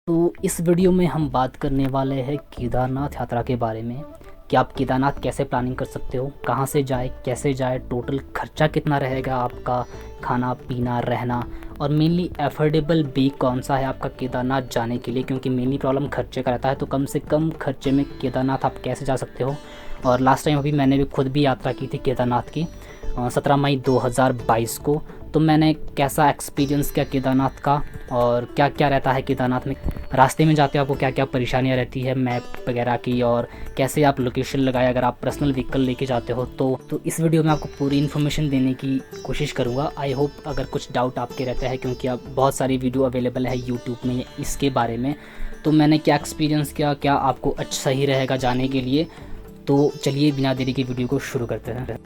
तो इस वीडियो में हम बात करने वाले हैं केदारनाथ यात्रा के बारे में कि आप केदारनाथ कैसे प्लानिंग कर सकते हो, कहाँ से जाए, कैसे जाए, टोटल खर्चा कितना रहेगा आपका, खाना पीना रहना, और मेनली एफोर्डेबल वे कौन सा है आपका केदारनाथ जाने के लिए, क्योंकि मेनली प्रॉब्लम खर्चे का रहता है। तो कम से कम खर्चे में केदारनाथ आप कैसे जा सकते हो। और लास्ट टाइम अभी मैंने भी खुद भी यात्रा की थी केदारनाथ की 17 मई 2022 को। तो मैंने कैसा एक्सपीरियंस किया केदारनाथ का और क्या क्या रहता है केदारनाथ में, रास्ते में जाते हो आपको क्या क्या परेशानियाँ रहती है मैप वगैरह की, और कैसे आप लोकेशन लगाए अगर आप पर्सनल व्हीकल लेके जाते हो। तो इस वीडियो में आपको पूरी इन्फॉर्मेशन देने की कोशिश करूँगा। आई होप अगर कुछ डाउट आपके रहते हैं, क्योंकि अब बहुत सारी वीडियो अवेलेबल है यूट्यूब में इसके बारे में, तो मैंने क्या एक्सपीरियंस किया, क्या आपको अच्छा सही रहेगा जाने के लिए। तो चलिए बिना देरी की वीडियो को शुरू करते हैं।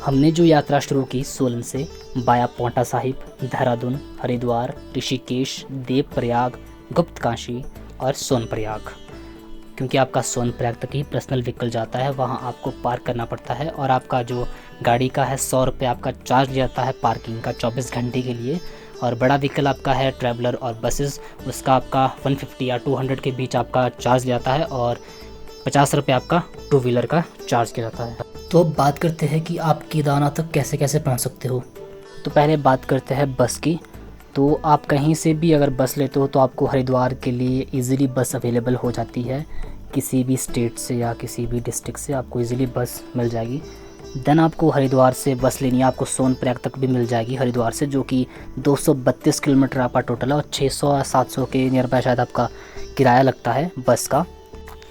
हमने जो यात्रा शुरू की सोलन से बाया पांवटा साहिब, देहरादून, हरिद्वार, ऋषिकेश, देवप्रयाग, गुप्तकाशी और सोनप्रयाग। क्योंकि आपका सोनप्रयाग तक ही पर्सनल व्हीकल जाता है, वहाँ आपको पार्क करना पड़ता है और आपका जो गाड़ी का है 100 रुपये आपका चार्ज जाता है पार्किंग का 24 घंटे के लिए। और बड़ा व्हीकल आपका है ट्रैवलर और बसेस, उसका आपका 150 या 200 के बीच आपका चार्ज जाता है और 50 रुपये आपका 2 व्हीलर का चार्ज किया जाता है। तो अब बात करते हैं कि आप केदारनाथ तक कैसे कैसे पहुंच सकते हो। तो पहले बात करते हैं बस की। तो आप कहीं से भी अगर बस लेते हो तो आपको हरिद्वार के लिए इजीली बस अवेलेबल हो जाती है, किसी भी स्टेट से या किसी भी डिस्ट्रिक्ट से आपको इजीली बस मिल जाएगी। देन आपको हरिद्वार से बस लेनी है, आपको सोनप्रयाग तक भी मिल जाएगी हरिद्वार से, जो कि 232 किलोमीटर आपका टोटल है और 600 या 700 के नियर बाय शायद आपका किराया लगता है बस का।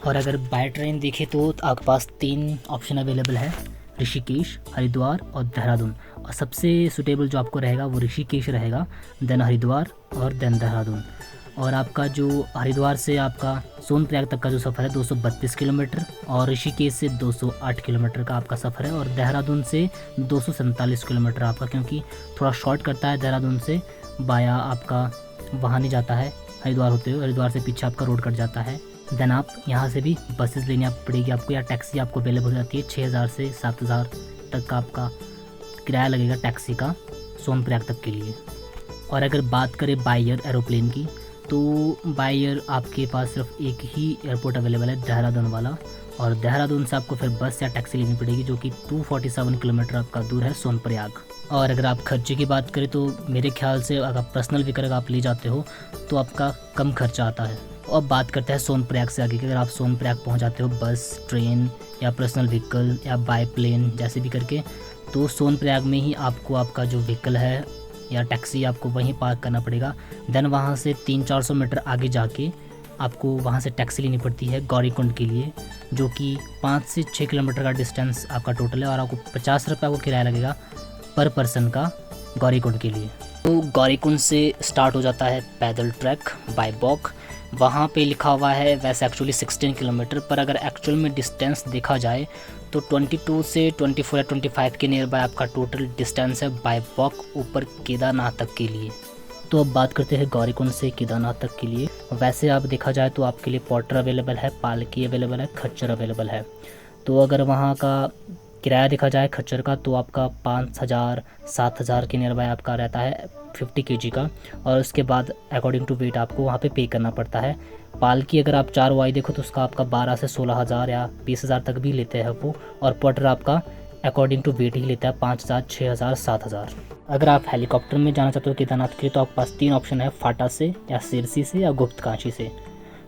और अगर बाय ट्रेन देखें तो आपके पास 3 ऑप्शन अवेलेबल है, ऋषिकेश, हरिद्वार और देहरादून। और सबसे सूटेबल जो आपको रहेगा वो ऋषिकेश रहेगा, देन हरिद्वार और देन देहरादून। और आपका जो हरिद्वार से आपका सोनप्रयाग तक का जो सफ़र है 232 किलोमीटर और ऋषिकेश से 208 किलोमीटर का आपका सफ़र है, और देहरादून से 247 किलोमीटर आपका, क्योंकि थोड़ा शॉर्ट करता है देहरादून से बाया आपका वहाँ नहीं जाता है हरिद्वार होते हुए, हरिद्वार से पीछे आपका रोड कट जाता है। देन आप यहाँ से भी बसेस लेनी पड़ेगी आपको, या टैक्सी आपको अवेलेबल हो जाती है। 6000 से 7000 तक का आपका किराया लगेगा टैक्सी का सोनप्रयाग तक के लिए। और अगर बात करें बाय एयर एरोप्लेन की, तो बाय एयर आपके पास सिर्फ एक ही एयरपोर्ट अवेलेबल है, देहरादून वाला, और देहरादून से आपको फिर बस या टैक्सी लेनी पड़ेगी, जो कि 247 किलोमीटर आपका दूर है सोनप्रयाग। और अगर आप खर्चे की बात करें तो मेरे ख्याल से अगर पर्सनल व्हीकल आप ले जाते हो तो आपका कम खर्चा आता है। अब बात करते हैं सोनप्रयाग से आगे कि अगर आप सोनप्रयाग पहुंच जाते हो बस, ट्रेन या पर्सनल व्हीकल या बाय प्लेन जैसे भी करके, तो सोनप्रयाग में ही आपको आपका जो व्हीकल है या टैक्सी आपको वहीं पार्क करना पड़ेगा। देन वहाँ से 300-400 मीटर आगे जाके आपको वहाँ से टैक्सी लेनी पड़ती है गौरीकुंड के लिए, जो कि 5 से 6 किलोमीटर का डिस्टेंस आपका टोटल है, और आपको 50 रुपये आपको किराया लगेगा पर पर्सन का गौरीकुंड के लिए। तो गौरीकुंड से स्टार्ट हो जाता है पैदल ट्रैक बाय वॉक। वहाँ पे लिखा हुआ है वैसे एक्चुअली 16 किलोमीटर, पर अगर एक्चुअल में डिस्टेंस देखा जाए तो 22 से 24 या 25 के नियर बाय आपका टोटल डिस्टेंस है बाय वॉक ऊपर केदारनाथ तक के लिए। तो अब बात करते हैं गौरीकुंड से केदारनाथ तक के लिए। वैसे आप देखा जाए तो आपके लिए पोर्टर अवेलेबल है, पालकी अवेलेबल है, खच्चर अवेलेबल है। तो अगर वहाँ का किराया देखा जाए खच्चर का तो आपका 5000-7000 के नियर बाय आपका रहता है 50 kg का, और उसके बाद अकॉर्डिंग टू वेट आपको वहाँ पे पे करना पड़ता है। पालकी अगर आप 4 वाई देखो तो उसका आपका 12 से 16000 या 20000 तक भी लेते हैं वो, और पोर्टर आपका अकॉर्डिंग टू वेट ही लेता है 5000, 6000, 7000। अगर आप हेलीकॉप्टर में जाना चाहते हो केदारनाथ के लिए तो आपके पास 3 ऑप्शन है, फाटा से या सिरसी से या गुप्तकाशी से।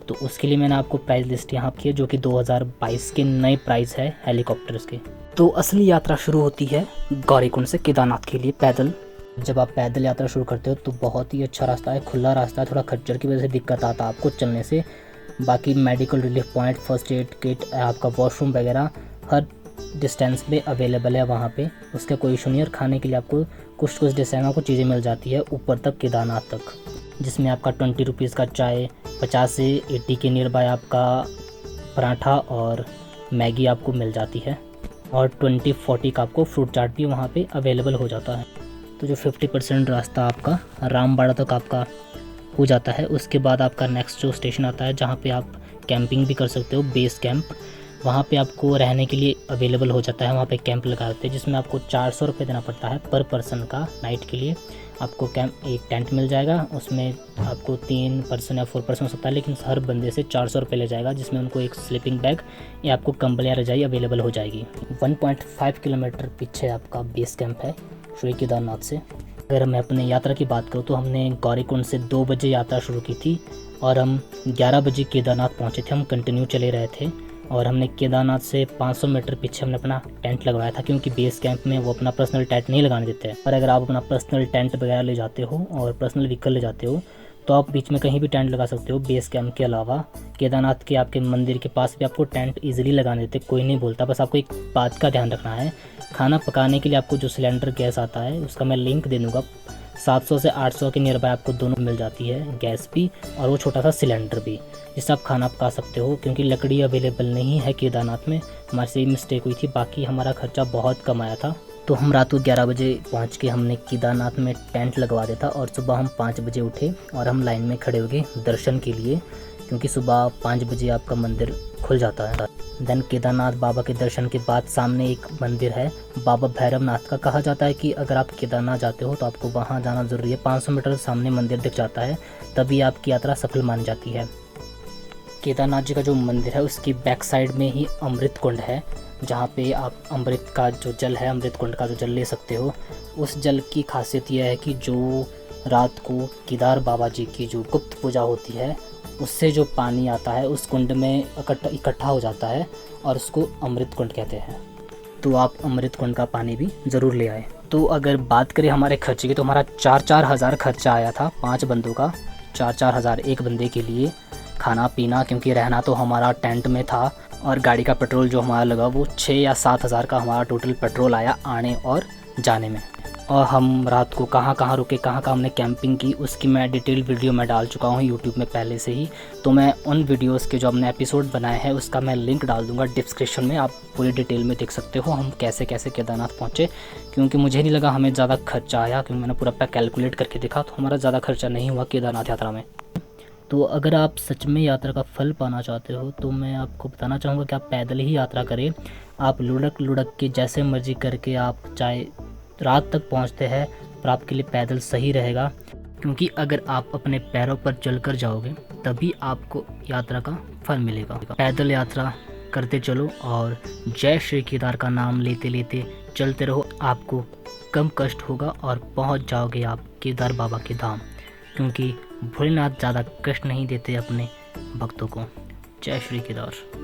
तो उसके लिए मैंने आपको प्राइस लिस्ट यहाँ की है, जो कि 2022 के नए प्राइस है हेलीकॉप्टर्स के। तो असली यात्रा शुरू होती है गौरीकुंड से केदारनाथ के लिए पैदल। जब आप पैदल यात्रा शुरू करते हो तो बहुत ही अच्छा रास्ता है, खुला रास्ता है, थोड़ा खच्चर की वजह से दिक्कत आता है आपको चलने से। बाकी medical relief point, first aid kit, आपका वॉशरूम वगैरह हर डिस्टेंस में अवेलेबल है वहाँ पे, उसका कोई इशू नहीं है। और खाने के लिए आपको कुछ डिस्टेंस में आपको चीज़ें मिल जाती है ऊपर तक केदारनाथ तक, जिसमें आपका 20 रुपीज़ का चाय, 50 से 80 के नियर बाय आपका पराठा और मैगी आपको मिल जाती है, और 20-40 का आपको फ्रूट चाट भी वहाँ पे अवेलेबल हो जाता है। तो जो 50% रास्ता आपका रामबाड़ा तक आपका हो जाता है। उसके बाद आपका नेक्स्ट जो स्टेशन आता है जहाँ पे आप कैंपिंग भी कर सकते हो, बेस कैंप, वहाँ पे आपको रहने के लिए अवेलेबल हो जाता है। वहाँ पे कैंप लगा देते हैं जिसमें आपको 400 रुपये देना पड़ता है पर पर्सन का नाइट के लिए। आपको कैंप एक टेंट मिल जाएगा, उसमें आपको 3 पर्सन या 4 पर्सन हो सकता है, लेकिन हर बंदे से 400 रुपये ले जाएगा, जिसमें उनको एक स्लीपिंग बैग या आपको कंबल या रजाई अवेलेबल हो जाएगी। 1.5 किलोमीटर पीछे आपका बेस कैंप है श्री केदारनाथ से। अगर मैं अपने यात्रा की बात करूँ तो हमने गौरीकुंड से 2 बजे यात्रा शुरू की थी और हम 11 बजे केदारनाथ पहुँचे थे। हम कंटिन्यू चले रहे थे और हमने केदारनाथ से 500 मीटर पीछे हमने अपना टेंट लगवाया था, क्योंकि बेस कैंप में वो अपना पर्सनल टेंट नहीं लगाने देते हैं। पर अगर आप अपना पर्सनल टेंट वगैरह ले जाते हो और पर्सनल व्हीकल ले जाते हो तो आप बीच में कहीं भी टेंट लगा सकते हो। बेस कैंप के अलावा केदारनाथ के आपके मंदिर के पास भी आपको टेंट ईजिली लगाने देते, कोई नहीं बोलता। बस आपको एक बात का ध्यान रखना है, खाना पकाने के लिए आपको जो सिलेंडर गैस आता है उसका मैं लिंक दे दूँगा। 700 से 800 के नियर बाय आपको दोनों मिल जाती है, गैस भी और वो छोटा सा सिलेंडर भी, जिससे आप खाना पका सकते हो। क्योंकि लकड़ी अवेलेबल नहीं है केदारनाथ में, हमारे से मिस्टेक हुई थी, बाकी हमारा खर्चा बहुत कम आया था। तो हम रात को 11 बजे पहुंच के हमने केदारनाथ में टेंट लगवा दिया था और सुबह हम 5 बजे उठे और हम लाइन में खड़े हो गए दर्शन के लिए, क्योंकि सुबह 5 बजे आपका मंदिर खुल जाता है। देन केदारनाथ बाबा के दर्शन के बाद सामने एक मंदिर है बाबा भैरवनाथ का। कहा जाता है कि अगर आप केदारनाथ जाते हो तो आपको वहाँ जाना ज़रूरी है। 500 मीटर सामने मंदिर दिख जाता है, तभी आपकी यात्रा सफल मानी जाती है। केदारनाथ जी का जो मंदिर है उसकी बैक साइड में ही अमृत कुंड है, जहाँ पे आप अमृत का जो जल है, अमृत कुंड का जो जल ले सकते हो। उस जल की खासियत यह है कि जो रात को केदार बाबा जी की जो गुप्त पूजा होती है उससे जो पानी आता है उस कुंड में इकट्ठा हो जाता है और उसको अमृत कुंड कहते हैं। तो आप अमृत कुंड का पानी भी ज़रूर ले आए। तो अगर बात करें हमारे खर्चे की तो हमारा 4-4 हज़ार खर्चा आया था 5 बंदों का। 4-4 हज़ार एक बंदे के लिए, खाना पीना, क्योंकि रहना तो हमारा टेंट में था, और गाड़ी का पेट्रोल जो हमारा लगा वो 6 या 7 हज़ार का हमारा टोटल पेट्रोल आया आने और जाने में। और हम रात को कहाँ कहाँ रुके, कहाँ कहाँ हमने कैंपिंग की, उसकी मैं डिटेल वीडियो मैं डाल चुका हूँ यूट्यूब में पहले से ही। तो मैं उन वीडियोस के जो हमने एपिसोड बनाए हैं उसका मैं लिंक डाल दूँगा डिस्क्रिप्शन में, आप पूरी डिटेल में देख सकते हो हम कैसे कैसे केदारनाथ पहुँचे। क्योंकि मुझे नहीं लगा हमें ज़्यादा खर्चा आया, क्योंकि मैंने पूरा कैलकुलेट करके देखा तो हमारा ज़्यादा खर्चा नहीं हुआ केदारनाथ यात्रा में। तो अगर आप सच में यात्रा का फल पाना चाहते हो तो मैं आपको बताना चाहूँगा कि आप पैदल ही यात्रा करें। आप लुढ़क लुढ़क के जैसे मर्जी करके आप चाहे रात तक पहुँचते हैं, पर आपके लिए पैदल सही रहेगा। क्योंकि अगर आप अपने पैरों पर चलकर जाओगे तभी आपको यात्रा का फल मिलेगा। पैदल यात्रा करते चलो और जय श्री केदार का नाम लेते लेते चलते रहो, आपको कम कष्ट होगा और पहुँच जाओगे आप केदार बाबा के धाम। क्योंकि भोलेनाथ ज़्यादा कष्ट नहीं देते अपने भक्तों को। जय श्री केदार।